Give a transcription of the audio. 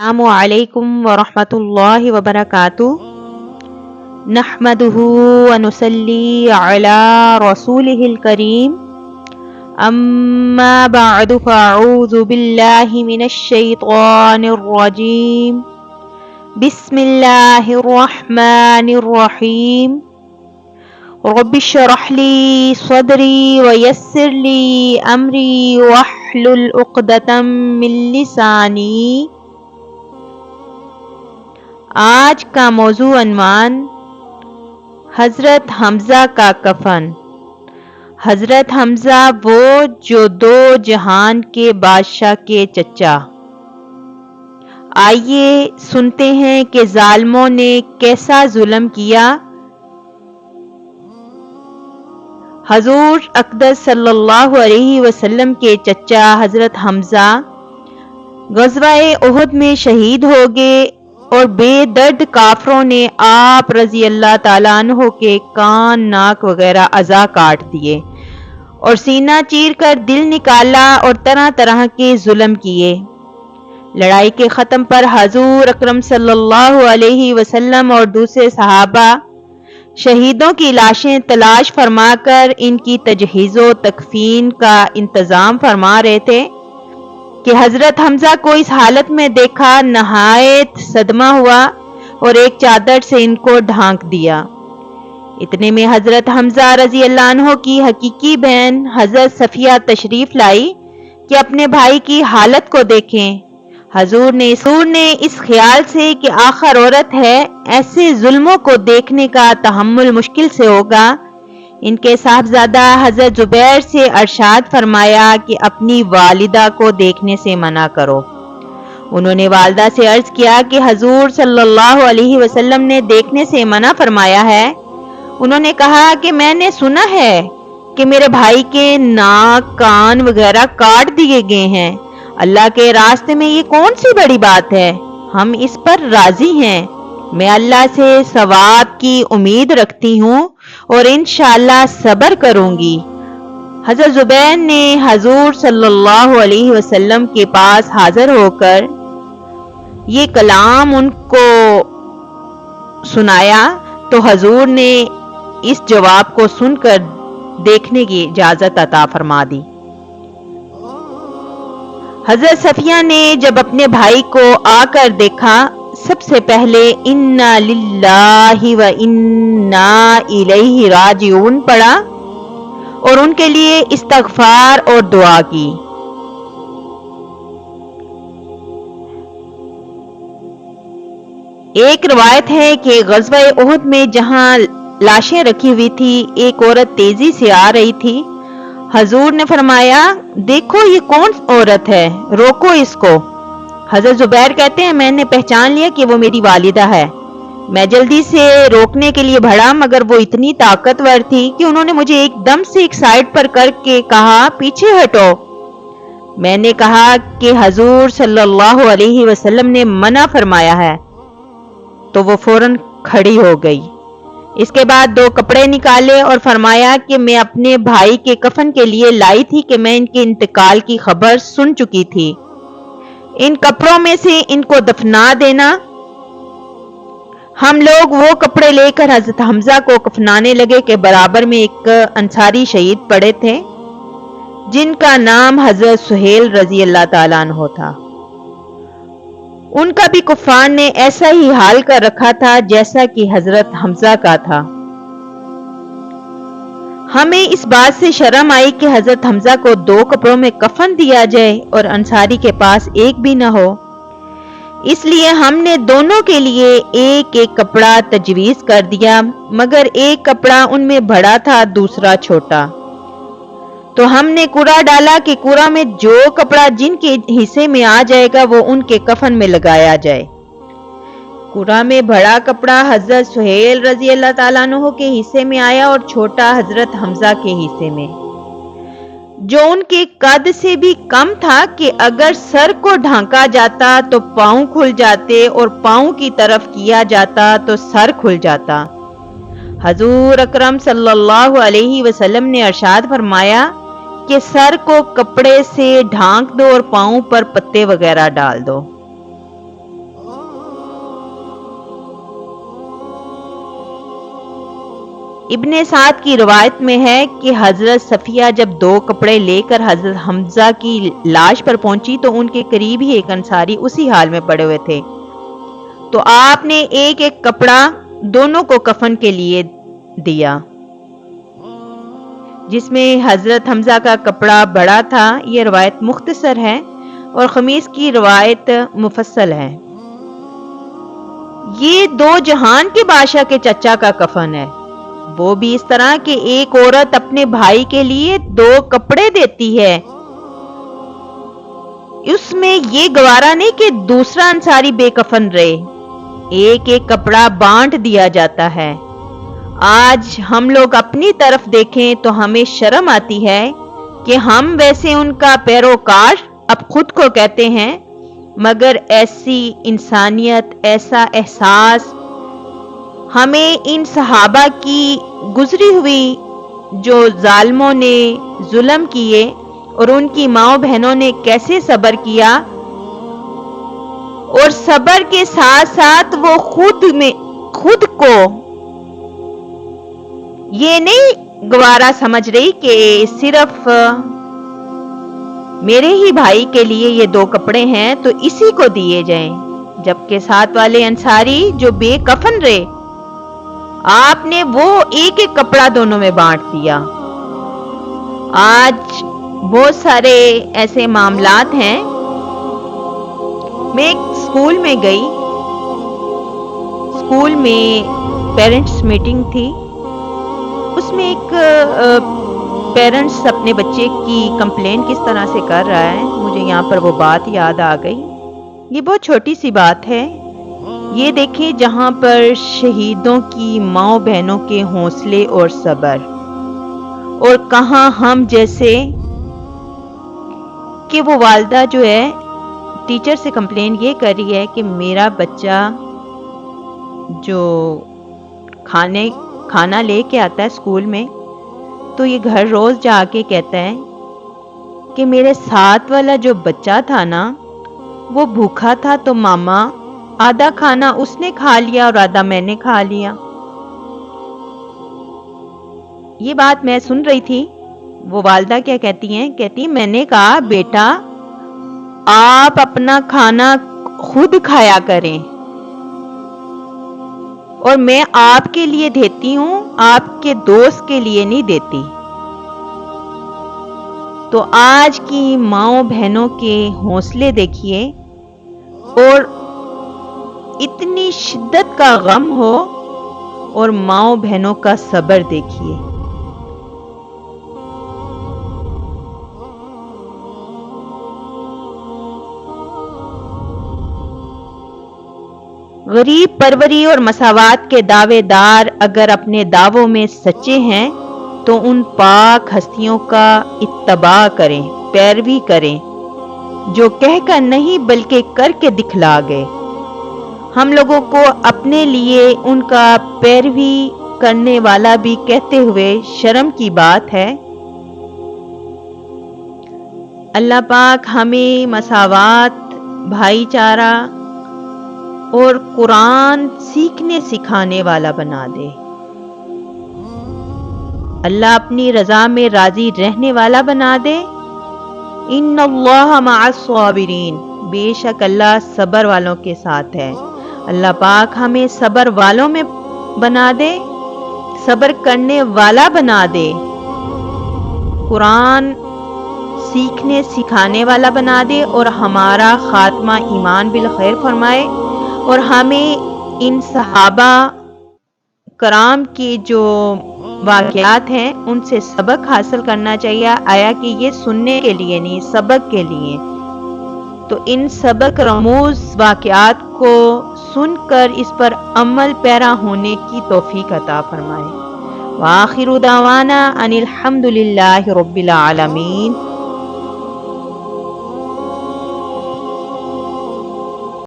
अस्सलामु अलैकुम वरहमतुल्लाहि वबरकातुहू नहमदुहू व नुसल्ली अला रसूलिहिल करीम अम्मा बअदु फ़अऊज़ु बिल्लाहि मिनश शैतानिर रजीम बिस्मिल्लाहिर रहमानिर रहीम रब्बिश्रह ली सदरी व यस्सिर ली अमरी वहलुल उक़दतम मिन लिसानी। आज का मौजू अन्वान हज़रत हमज़ा का कफन। हज़रत हमज़ा वो जो दो जहान के बादशाह के चचा। आइए सुनते हैं कि जालिमों ने कैसा जुल्म किया। हजूर अक़दस सल्लल्लाहु अलैहि वसल्लम के चचा हज़रत हमज़ा ग़ज़वा-ए उहद में शहीद हो गए और बेदर्द काफरों ने आप रज़ी अल्लाह ताला अन्हो के कान नाक वगैरह अज़ा काट दिए और सीना चीर कर दिल निकाला और तरह तरह के जुल्म किए। लड़ाई के ख़त्म पर हजूर अकरम सल्लल्लाहु अलैहि वसल्लम और दूसरे सहाबा शहीदों की लाशें तलाश फरमाकर इनकी तजहीज़ो तकफीन का इंतज़ाम फरमा रहे थे कि हज़रत हमज़ा को इस हालत में देखा। नहायत सदमा हुआ और एक चादर से इनको ढांक दिया। इतने में हज़रत हमज़ा रज़ी अल्लाह अन्हो की हकीकी बहन हज़रत सफ़िया तशरीफ लाई कि अपने भाई की हालत को देखें। हजूर ने इस ख्याल से कि आखिर औरत है, ऐसे जुल्मों को देखने का तहम्मुल मुश्किल से होगा, इनके साहबजादा हज़रत जुबैर से अरशाद फरमाया कि अपनी वालिदा को देखने से मना करो। उन्होंने वालिदा से अर्ज किया कि हजूर सल्लल्लाहु अलैहि वसल्लम ने देखने से मना फरमाया है। उन्होंने कहा कि मैंने सुना है कि मेरे भाई के नाक कान वगैरह काट दिए गए हैं। अल्लाह के रास्ते में ये कौन सी बड़ी बात है, हम इस पर राजी हैं। मैं अल्लाह से सवाब की उम्मीद रखती हूँ और इंशाअल्लाह सब्र करूंगी। हज़रत जुबैर ने हजूर सल्लल्लाहु अलैहि वसल्लम के पास हाजिर होकर ये कलाम उनको सुनाया तो हजूर ने इस जवाब को सुनकर देखने की इजाजत अता फरमा दी। हज़रत सफिया ने जब अपने भाई को आकर देखा, सबसे पहले इन्ना लिल्लाहि व इन्ना इलैहि राजिऊन पढ़ा और उनके लिए इस्तगफार और दुआ की। एक रिवायत है कि ग़ज़वा-ए उहद में जहां लाशें रखी हुई थी, एक औरत तेजी से आ रही थी। हजूर ने फरमाया, देखो ये कौन औरत है, रोको इसको। हज़रत जुबैर कहते हैं, मैंने पहचान लिया कि वो मेरी वालिदा है। मैं जल्दी से रोकने के लिए बढ़ा, मगर वो इतनी ताकतवर थी कि उन्होंने मुझे एकदम से एक साइड पर करके कहा, पीछे हटो। मैंने कहा कि हजूर सल्लल्लाहु अलैहि वसल्लम ने मना फरमाया है, तो वो फौरन खड़ी हो गई। इसके बाद दो कपड़े निकाले और फरमाया कि मैं अपने भाई के कफन के लिए लाई थी कि मैं इनके इंतकाल की खबर सुन चुकी थी। इन कपड़ों में से इनको दफना देना। हम लोग वो कपड़े लेकर हज़रत हमज़ा को कफनाने लगे कि बराबर में एक अंसारी शहीद पड़े थे जिनका नाम हज़रत सुहेल रज़ी अल्लाह ताला अन्हो था। उनका भी कुफ़ार ने ऐसा ही हाल कर रखा था जैसा कि हज़रत हमज़ा का था। हमें इस बात से शर्म आई कि हज़रत हमज़ा को दो कपड़ों में कफन दिया जाए और अंसारी के पास एक भी न हो। इसलिए हमने दोनों के लिए एक एक कपड़ा तजवीज़ कर दिया, मगर एक कपड़ा उनमें बड़ा था, दूसरा छोटा। तो हमने कुरा डाला कि कुरा में जो कपड़ा जिनके हिस्से में आ जाएगा वो उनके कफन में लगाया जाए। कुरा में बड़ा कपड़ा हज़रत सुहेल रज़ी अल्लाह ताला अन्हो के हिस्से में आया और छोटा हज़रत हमज़ा के हिस्से में, जो उनके कद से भी कम था कि अगर सर को ढांका जाता तो पांव खुल जाते और पांव की तरफ किया जाता तो सर खुल जाता। हजूर अकरम सल्लल्लाहु अलैहि वसल्लम ने इरशाद फरमाया कि सर को कपड़े से ढांक दो और पांव पर पत्ते वगैरह डाल दो। ابن سعد کی روایت میں ہے کہ حضرت صفیہ جب 2 کپڑے لے کر حضرت حمزہ کی لاش پر پہنچی تو ان کے قریب ہی ایک انصاری اسی حال میں پڑے ہوئے تھے، تو آپ نے ایک ایک کپڑا دونوں کو کفن کے لیے دیا، جس میں حضرت حمزہ کا کپڑا بڑا تھا۔ یہ روایت مختصر ہے اور خمیس کی روایت مفصل ہے۔ یہ 2 جہان کے بادشاہ کے چچا کا کفن ہے، وہ بھی اس طرح کہ ایک عورت اپنے بھائی کے لیے 2 کپڑے دیتی ہے، اس میں یہ گوارا نہیں کہ دوسرا انصاری بے کفن رہے، ایک ایک کپڑا بانٹ دیا جاتا ہے۔ آج ہم لوگ اپنی طرف دیکھیں تو ہمیں شرم آتی ہے کہ ہم ویسے ان کا پیروکار اب خود کو کہتے ہیں، مگر ایسی انسانیت، ایسا احساس ہمیں ان صحابہ کی گزری ہوئی جو ظالموں نے ظلم کیے اور ان کی ماؤں بہنوں نے کیسے صبر کیا، اور صبر کے ساتھ ساتھ وہ خود کو یہ نہیں گوارا سمجھ رہی کہ صرف میرے ہی بھائی کے لیے یہ 2 کپڑے ہیں تو اسی کو دیے جائیں، جبکہ ساتھ والے انصاری جو بے کفن رہے، آپ نے وہ ایک ایک کپڑا دونوں میں بانٹ دیا۔ آج بہت سارے ایسے معاملات ہیں۔ میں ایک اسکول میں گئی، اسکول میں پیرنٹس میٹنگ تھی، اس میں ایک پیرنٹس اپنے بچے کی کمپلین کس طرح سے کر رہا ہے، مجھے یہاں پر وہ بات یاد آ گئی۔ یہ بہت چھوٹی سی بات ہے، یہ دیکھیں جہاں پر شہیدوں کی ماؤں بہنوں کے حوصلے اور صبر، اور کہاں ہم جیسے کہ وہ والدہ جو ہے ٹیچر سے کمپلین یہ کر رہی ہے کہ میرا بچہ جو کھانا لے کے آتا ہے اسکول میں، تو یہ گھر روز جا کے کہتا ہے کہ میرے ساتھ والا جو بچہ تھا نا وہ بھوکا تھا، تو ماما آدھا کھانا اس نے کھا لیا اور آدھا میں نے کھا لیا۔ یہ بات میں سن رہی تھی، وہ والدہ کیا کہتی ہیں، کہتی میں نے کہا بیٹا آپ اپنا کھانا خود کھایا کریں اور میں آپ کے لیے دیتی ہوں، آپ کے دوست کے لیے نہیں دیتی۔ تو آج کی ماؤں بہنوں کے حوصلے دیکھیے، اور اتنی شدت کا غم ہو اور ماؤں بہنوں کا صبر دیکھیے۔ غریب پروری اور مساوات کے دعوے دار اگر اپنے دعووں میں سچے ہیں تو ان پاک ہستیوں کا اتباع کریں، پیروی کریں، جو کہہ کر نہیں بلکہ کر کے دکھلا گئے۔ ہم لوگوں کو اپنے لیے ان کا پیروی کرنے والا بھی کہتے ہوئے شرم کی بات ہے۔ اللہ پاک ہمیں مساوات، بھائی چارہ اور قرآن سیکھنے سکھانے والا بنا دے۔ اللہ اپنی رضا میں راضی رہنے والا بنا دے۔ ان اللہ مع الصابرین، بے شک اللہ صبر والوں کے ساتھ ہے۔ اللہ پاک ہمیں صبر والوں میں بنا دے، صبر کرنے والا بنا دے، قرآن سیکھنے سکھانے والا بنا دے، اور ہمارا خاتمہ ایمان بالخیر فرمائے، اور ہمیں ان صحابہ کرام کے جو واقعات ہیں ان سے سبق حاصل کرنا چاہیے، آیا کہ یہ سننے کے لیے نہیں، سبق کے لیے۔ تو ان سبق رموز واقعات کو سن کر اس پر عمل پیرا ہونے کی توفیق عطا فرمائے۔ وآخر دعوانا ان الحمد للہ رب العالمین۔